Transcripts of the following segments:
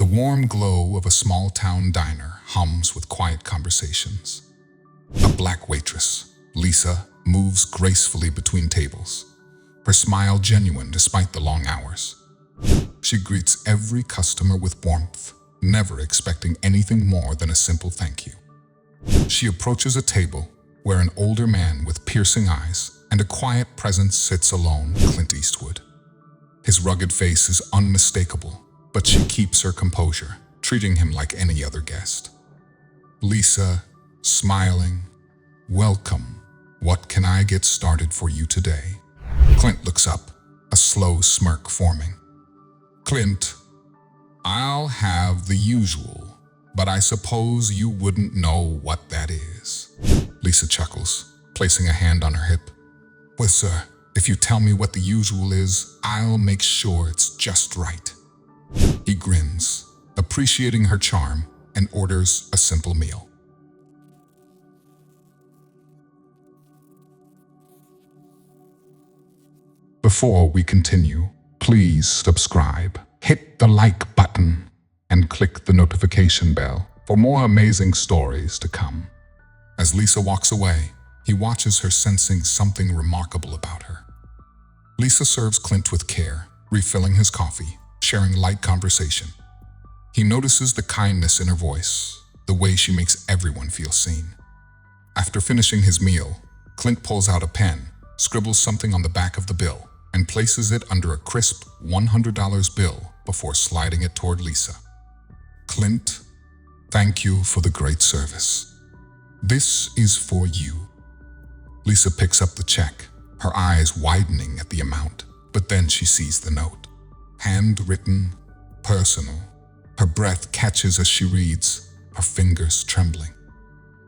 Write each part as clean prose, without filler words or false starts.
warm glow of a small-town diner hums with quiet conversations. A black waitress, Lisa, moves gracefully between tables, her smile genuine despite the long hours. She greets every customer with warmth, never expecting anything more than a simple thank you. She approaches a table where an older man with piercing eyes and a quiet presence sits alone, Clint Eastwood. His rugged face is unmistakable, but she keeps her composure, treating him like any other guest. Lisa, smiling, "Welcome. What can I get started for you today?" Clint looks up, a slow smirk forming. "Clint, I'll have the usual, but I suppose you wouldn't know what that is." Lisa chuckles, placing a hand on her hip. "Well, sir, if you tell me what the usual is, I'll make sure it's just right." He grins, appreciating her charm, and orders a simple meal. Before we continue, please subscribe, hit the like button, and click the notification bell for more amazing stories to come. As Lisa walks away, he watches her, sensing something remarkable about her. Lisa serves Clint with care, refilling his coffee, sharing light conversation. He notices the kindness in her voice, the way she makes everyone feel seen. After finishing his meal, Clint pulls out a pen, scribbles something on the back of the bill, and places it under a crisp $100 bill before sliding it toward Lisa. "Clint, thank you for the great service. This is for you." Lisa picks up the check, her eyes widening at the amount, but then she sees the note. Handwritten, personal. Her breath catches as she reads, her fingers trembling.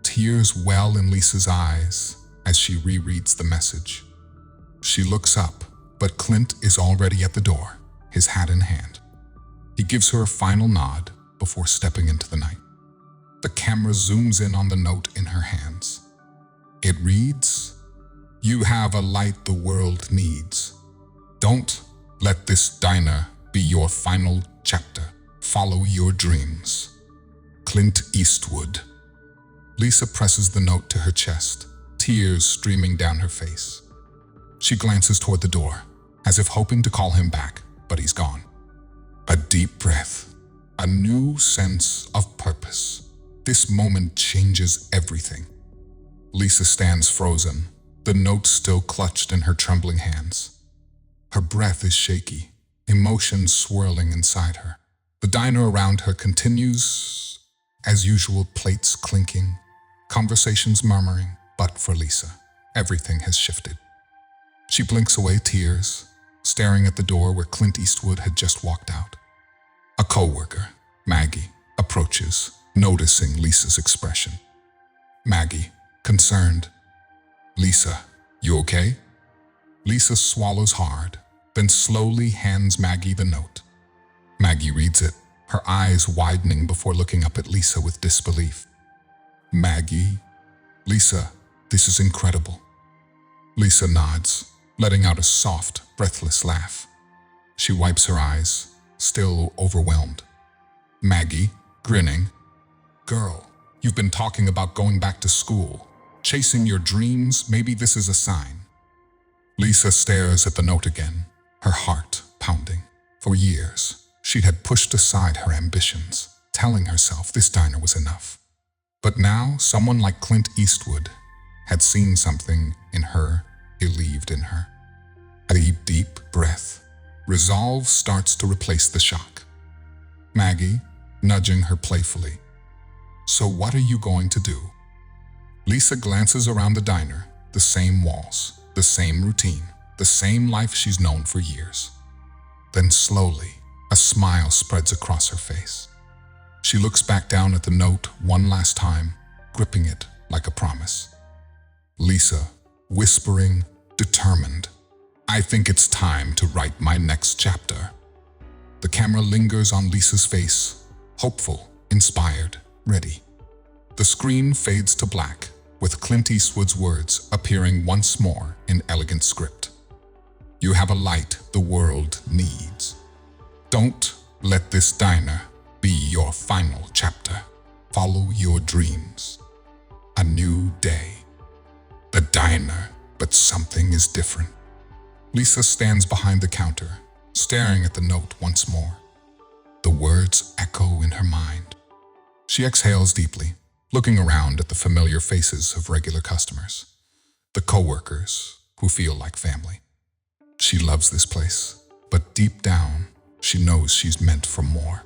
Tears well in Lisa's eyes as she rereads the message. She looks up, but Clint is already at the door, his hat in hand. He gives her a final nod before stepping into the night. The camera zooms in on the note in her hands. It reads, "You have a light the world needs. Don't let this diner be your final chapter. Follow your dreams. Clint Eastwood." Lisa presses the note to her chest, tears streaming down her face. She glances toward the door, as if hoping to call him back, but he's gone. A deep breath, a new sense of purpose. This moment changes everything. Lisa stands frozen, the note still clutched in her trembling hands. Her breath is shaky, emotions swirling inside her. The diner around her continues, as usual, plates clinking, conversations murmuring, but for Lisa, everything has shifted. She blinks away tears, staring at the door where Clint Eastwood had just walked out. A co-worker, Maggie, approaches, noticing Lisa's expression. Maggie, concerned. "Lisa, you okay?" Lisa swallows hard, then slowly hands Maggie the note. Maggie reads it, her eyes widening before looking up at Lisa with disbelief. "Maggie? Lisa, this is incredible." Lisa nods, letting out a soft, breathless laugh. She wipes her eyes, still overwhelmed. Maggie, grinning, "Girl, you've been talking about going back to school, chasing your dreams. Maybe this is a sign." Lisa stares at the note again, her heart pounding. For years, she had pushed aside her ambitions, telling herself this diner was enough. But now, someone like Clint Eastwood had seen something in her, believed in her. A deep breath. Resolve starts to replace the shock. Maggie, nudging her playfully, "So what are you going to do?" Lisa glances around the diner, the same walls, the same routine, the same life she's known for years. Then slowly, a smile spreads across her face. She looks back down at the note one last time, gripping it like a promise. Lisa, whispering, determined, "I think it's time to write my next chapter." The camera lingers on Lisa's face, hopeful, inspired, ready. The screen fades to black, with Clint Eastwood's words appearing once more in elegant script. "You have a light the world needs. Don't let this diner be your final chapter. Follow your dreams. A new day. The diner, but something is different. Lisa stands behind the counter, staring at the note once more. The words echo in her mind. She exhales deeply, looking around at the familiar faces of regular customers, the coworkers who feel like family. She loves this place, but deep down, she knows she's meant for more.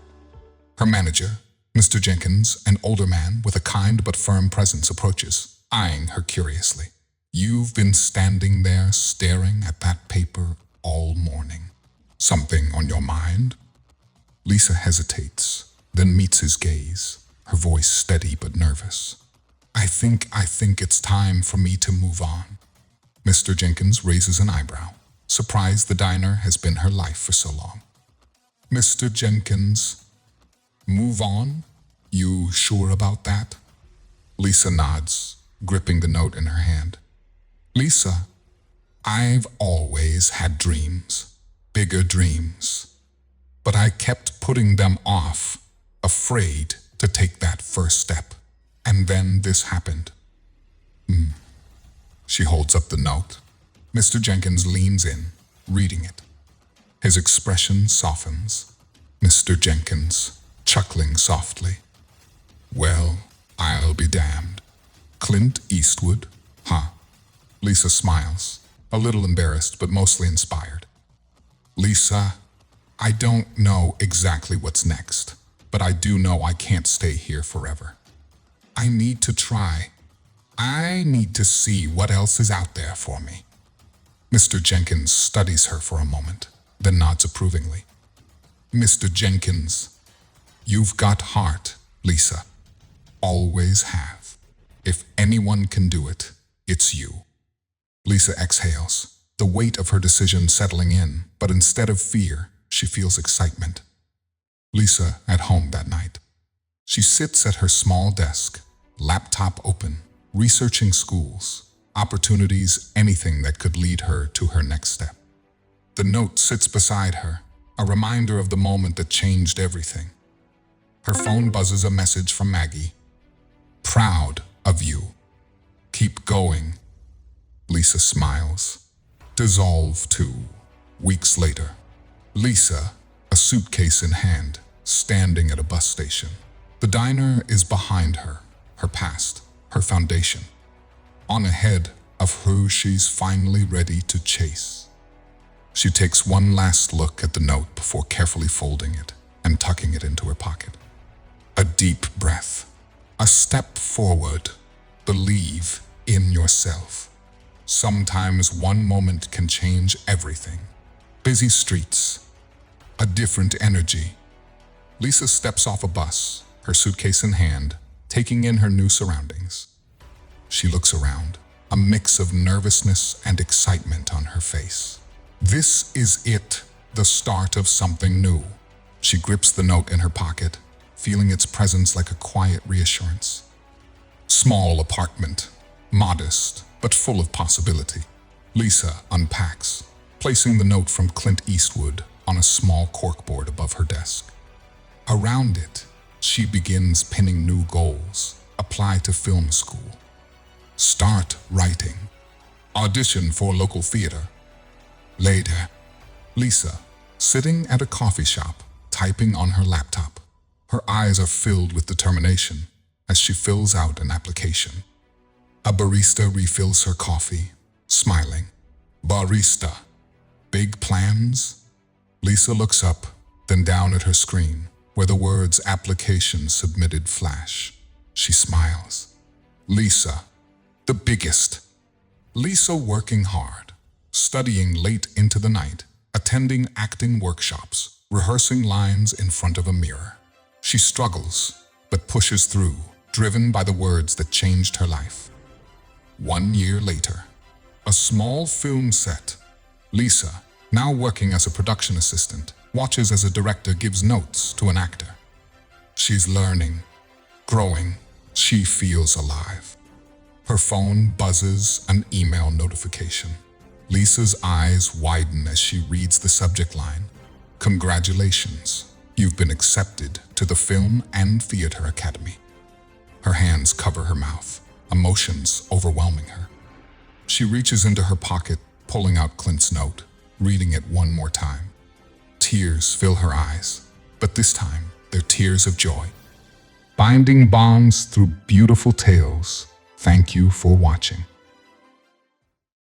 Her manager, Mr. Jenkins, an older man with a kind but firm presence, approaches, eyeing her curiously. You've been standing there staring at that paper all morning. Something on your mind? Lisa hesitates, then meets his gaze, her voice steady but nervous. I think it's time for me to move on. Mr. Jenkins raises an eyebrow, surprised the diner has been her life for so long. Mr. Jenkins, move on? You sure about that? Lisa nods, gripping the note in her hand. Lisa, I've always had dreams, bigger dreams, but I kept putting them off, afraid to take that first step. And then this happened. She holds up the note. Mr. Jenkins leans in, reading it. His expression softens. Mr. Jenkins, chuckling softly. Well, I'll be damned. Clint Eastwood, huh? Lisa smiles, a little embarrassed but mostly inspired. Lisa, I don't know exactly what's next, but I do know I can't stay here forever. I need to try. I need to see what else is out there for me. Mr. Jenkins studies her for a moment, then nods approvingly. Mr. Jenkins, you've got heart, Lisa. Always have. If anyone can do it, it's you. Lisa exhales, the weight of her decision settling in, but instead of fear, she feels excitement. Lisa at home that night. She sits at her small desk, laptop open, researching schools, opportunities, anything that could lead her to her next step. The note sits beside her, a reminder of the moment that changed everything. Her phone buzzes a message from Maggie. Proud of you. Keep going. Lisa smiles. Dissolve 2 weeks later. Lisa, a suitcase in hand, standing at a bus station. The diner is behind her, her past, her foundation. On ahead of who she's finally ready to chase. She takes one last look at the note before carefully folding it and tucking it into her pocket. A deep breath. A step forward. Believe in yourself. Sometimes one moment can change everything. Busy streets. A different energy. Lisa steps off a bus, her suitcase in hand, taking in her new surroundings. She looks around, a mix of nervousness and excitement on her face. This is it, the start of something new. She grips the note in her pocket, feeling its presence like a quiet reassurance. Small apartment, modest, but full of possibility. Lisa unpacks, placing the note from Clint Eastwood on a small corkboard above her desk. Around it, she begins pinning new goals. Apply to film school. Start writing. Audition for local theater. Later, Lisa, sitting at a coffee shop, typing on her laptop. Her eyes are filled with determination as she fills out an application. A barista refills her coffee, smiling. Barista. Big plans? Lisa looks up, then down at her screen, where the words application submitted flash. She smiles. Lisa. The biggest. Lisa working hard, studying late into the night, attending acting workshops, rehearsing lines in front of a mirror. She struggles, but pushes through, driven by the words that changed her life. 1 year later, a small film set. Lisa, now working as a production assistant, watches as a director gives notes to an actor. She's learning, growing. She feels alive. Her phone buzzes an email notification. Lisa's eyes widen as she reads the subject line. Congratulations, You've been accepted to the Film and Theater Academy. Her hands cover her mouth, emotions overwhelming her. She reaches into her pocket, pulling out Clint's note, reading it one more time. Tears fill her eyes, but this time they're tears of joy. Binding bonds through beautiful tales. Thank you for watching.